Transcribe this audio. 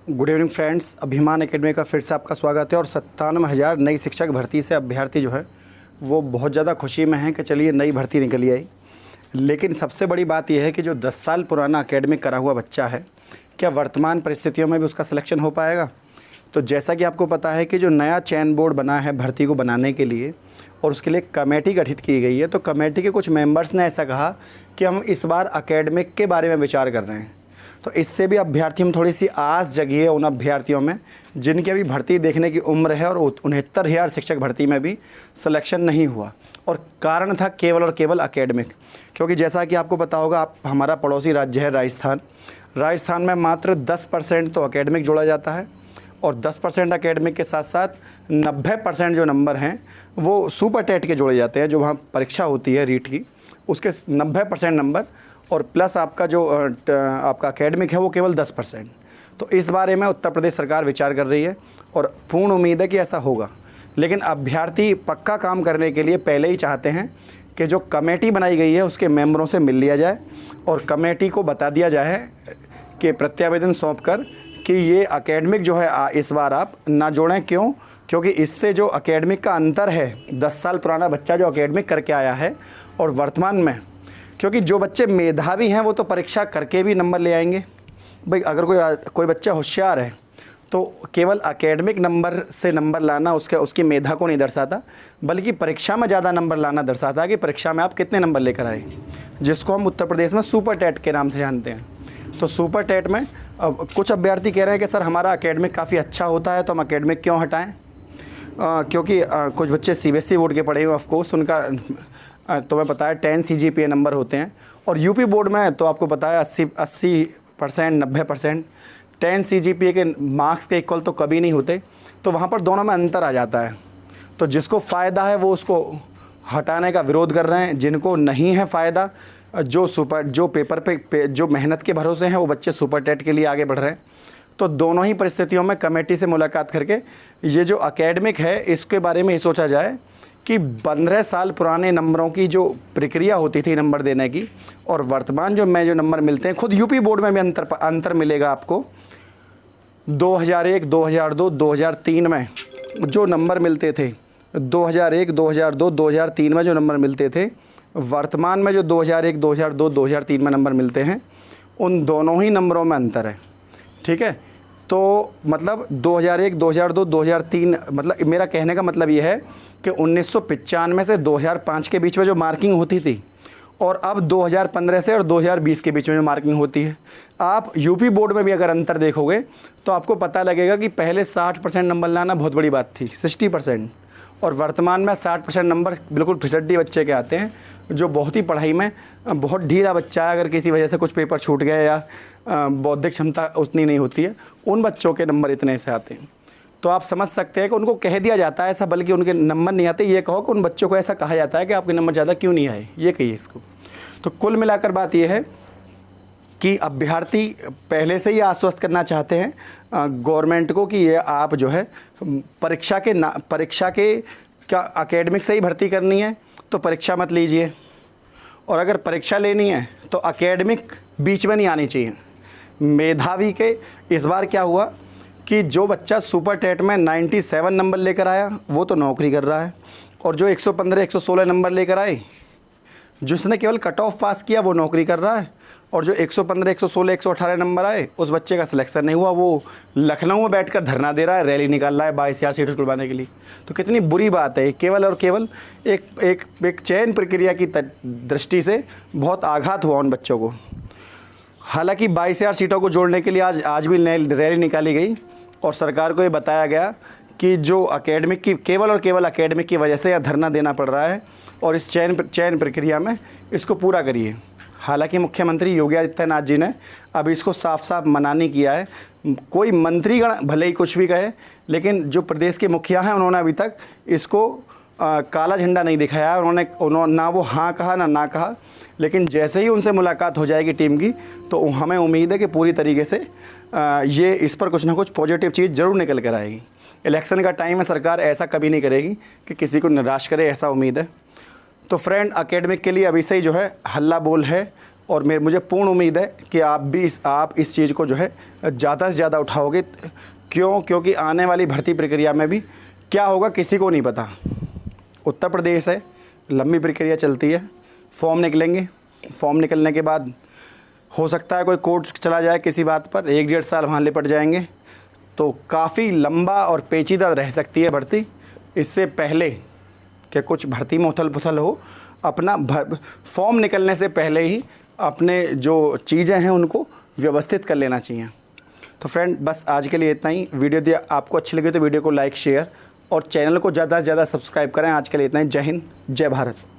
Good evening friends, अभिमान academy का फिर से आपका स्वागत है। और 97,000 नई शिक्षक भर्ती से अभ्यर्थी जो है वो बहुत ज़्यादा खुशी में हैं कि चलिए नई भर्ती निकली आई। लेकिन सबसे बड़ी बात यह है कि जो 10 साल पुराना एकेडमिक करा हुआ बच्चा है, क्या वर्तमान परिस्थितियों में भी उसका सिलेक्शन हो पाएगा? तो जैसा कि आपको पता है कि जो नया चयन बोर्ड बना है भर्ती को बनाने के लिए और उसके लिए कमेटी गठित की गई है, तो कमेटी के कुछ मेंबर्स ने ऐसा कहा कि हम इस बार एकेडमिक के बारे में विचार कर रहे हैं। तो इससे भी अभ्यर्थियों में थोड़ी सी आस जगी है उन अभ्यर्थियों में जिनकी अभी भर्ती देखने की उम्र है और 69,000 शिक्षक भर्ती में भी सिलेक्शन नहीं हुआ। और कारण था केवल और केवल एकेडमिक, क्योंकि जैसा कि आपको पता होगा, आप हमारा पड़ोसी राज्य है राजस्थान में मात्र 10% तो एकेडमिक जोड़ा जाता है और 10% एकेडमिक के साथ साथ 90% जो नंबर हैं वो सुपर टेट के जोड़े जाते हैं। जो वहाँ परीक्षा होती है रीट की, उसके 90% नंबर और प्लस आपका जो आपका एकेडमिक है वो केवल 10%। तो इस बारे में उत्तर प्रदेश सरकार विचार कर रही है और पूर्ण उम्मीद है कि ऐसा होगा। लेकिन अभ्यर्थी पक्का काम करने के लिए पहले ही चाहते हैं कि जो कमेटी बनाई गई है उसके मेंबरों से मिल लिया जाए और कमेटी को बता दिया जाए कि प्रत्यावेदन सौंप कर कि ये एकेडमिक जो है इस बार आप ना जोड़ें। क्यों? क्योंकि इससे जो एकेडमिक का अंतर है, 10 साल पुराना बच्चा जो एकेडमिक करके आया है और वर्तमान में, क्योंकि जो बच्चे मेधावी हैं वो तो परीक्षा करके भी नंबर ले आएंगे। भाई अगर कोई बच्चा होशियार है तो केवल एकेडमिक नंबर से नंबर लाना उसकी मेधा को नहीं दर्शाता, बल्कि परीक्षा में ज़्यादा नंबर लाना दर्शाता है कि परीक्षा में आप कितने नंबर लेकर आए, जिसको हम उत्तर प्रदेश में सुपर टेट के नाम से जानते हैं। तो सुपर टेट में अब कुछ अभ्यर्थी कह रहे हैं कि सर हमारा एकेडमिक काफ़ी अच्छा होता है तो हम एकेडमिक क्यों हटाएँ? क्योंकि कुछ बच्चे CBSE बोर्ड के पढ़े हुए, ऑफकोर्स उनका तुम्हें पता है 10 CGPA नंबर होते हैं और यूपी बोर्ड में तो आपको पता है 80% 90%। 10 CGPA के मार्क्स के इक्वल तो कभी नहीं होते, तो वहाँ पर दोनों में अंतर आ जाता है। तो जिसको फ़ायदा है वो उसको हटाने का विरोध कर रहे हैं, जिनको नहीं है फ़ायदा, जो पेपर पे जो मेहनत के भरोसे हैं वो बच्चे सुपर टेट के लिए आगे बढ़ रहे हैं। तो दोनों ही परिस्थितियों में कमेटी से मुलाकात करके ये जो एकेडमिक है इसके बारे में ये सोचा जाए कि 15 साल पुराने नंबरों की जो प्रक्रिया होती थी नंबर देने की और वर्तमान जो नंबर मिलते हैं, खुद यूपी बोर्ड में भी अंतर मिलेगा आपको। 2001, 2002, 2003 में जो नंबर मिलते थे, 2001, 2002, 2003 में जो नंबर मिलते थे, वर्तमान में जो 2001, 2002, 2003 में नंबर मिलते हैं, उन दोनों ही नंबरों में अंतर है। ठीक है, तो मतलब 2001, 2002, 2003, मतलब मेरा कहने का मतलब ये है कि 1995 से 2005 के बीच में जो मार्किंग होती थी और अब 2015 से और 2020 के बीच में जो मार्किंग होती है, आप यूपी बोर्ड में भी अगर अंतर देखोगे तो आपको पता लगेगा कि पहले 60% नंबर लाना बहुत बड़ी बात थी, 60%, और वर्तमान में 60% नंबर बिल्कुल फिसड्डी बच्चे के आते हैं, जो बहुत ही पढ़ाई में बहुत ढीला बच्चा है। अगर किसी वजह से कुछ पेपर छूट गए या बौद्धिक क्षमता उतनी नहीं होती है, उन बच्चों के नंबर इतने से आते हैं। तो आप समझ सकते हैं कि उनको कह दिया जाता है ऐसा, बल्कि उनके नंबर नहीं आते, ये कहो कि उन बच्चों को ऐसा कहा जाता है कि आपके नंबर ज़्यादा क्यों नहीं आए, ये कहिए इसको। तो कुल मिलाकर बात ये है कि अभ्यर्थी पहले से ही आश्वस्त करना चाहते हैं गवर्नमेंट को कि ये आप जो है परीक्षा के क्या एकेडमिक से ही भर्ती करनी है तो परीक्षा मत लीजिए, और अगर परीक्षा लेनी है तो एकेडमिक बीच में नहीं आनी चाहिए। मेधावी के इस बार क्या हुआ कि जो बच्चा सुपर टेट में 97 नंबर लेकर आया वो तो नौकरी कर रहा है, और जो 115, 116 नंबर लेकर आए, जिसने केवल कट ऑफ पास किया वो नौकरी कर रहा है, और जो 115, 116, 118 नंबर आए उस बच्चे का सिलेक्शन नहीं हुआ, वो लखनऊ में बैठकर धरना दे रहा है, रैली निकाल रहा है 22,000 सीटें खुलवाने के लिए। तो कितनी बुरी बात है, केवल और केवल एक चयन प्रक्रिया की दृष्टि से बहुत आघात हुआ उन बच्चों को। हालांकि 22,000 सीटों को जोड़ने के लिए आज भी नई रैली निकाली गई और सरकार को ये बताया गया कि जो एकेडमिक की केवल और केवल एकेडमिक की वजह से यह धरना देना पड़ रहा है और इस चयन प्रक्रिया में इसको पूरा करिए। हालांकि मुख्यमंत्री योगी आदित्यनाथ जी ने अभी इसको साफ साफ मना नहीं किया है। कोई मंत्रीगण भले ही कुछ भी कहे, लेकिन जो प्रदेश के मुखिया हैं उन्होंने अभी तक इसको काला झंडा नहीं दिखाया। उन्होंने ना वो हाँ कहा ना कहा, लेकिन जैसे ही उनसे मुलाकात हो जाएगी टीम की तो हमें उम्मीद है कि पूरी तरीके से ये इस पर कुछ ना कुछ पॉजिटिव चीज़ ज़रूर निकल कर आएगी। इलेक्शन का टाइम है, सरकार ऐसा कभी नहीं करेगी कि किसी को निराश करे, ऐसा उम्मीद है। तो फ्रेंड, एकेडमिक के लिए अभी से ही जो है हल्ला बोल है और मुझे पूर्ण उम्मीद है कि आप इस चीज़ को जो है ज़्यादा से ज़्यादा उठाओगे। क्योंकि आने वाली भर्ती प्रक्रिया में भी क्या होगा किसी को नहीं पता। उत्तर प्रदेश है, लंबी प्रक्रिया चलती है, फॉर्म निकलेंगे, फॉर्म निकलने के बाद हो सकता है कोई कोर्ट चला जाए किसी बात पर, 1-1.5 साल वहाँ लिपट जाएंगे। तो काफ़ी लंबा और पेचीदा रह सकती है भर्ती। इससे पहले कि कुछ भर्ती में उथल पुथल हो, अपना फॉर्म निकलने से पहले ही अपने जो चीज़ें हैं उनको व्यवस्थित कर लेना चाहिए। तो फ्रेंड, बस आज के लिए इतना ही। वीडियो दिया आपको अच्छी लगी तो वीडियो को लाइक, शेयर और चैनल को ज़्यादा से ज़्यादा सब्सक्राइब करें। आज के लिए इतना ही। जय हिंद, जय भारत।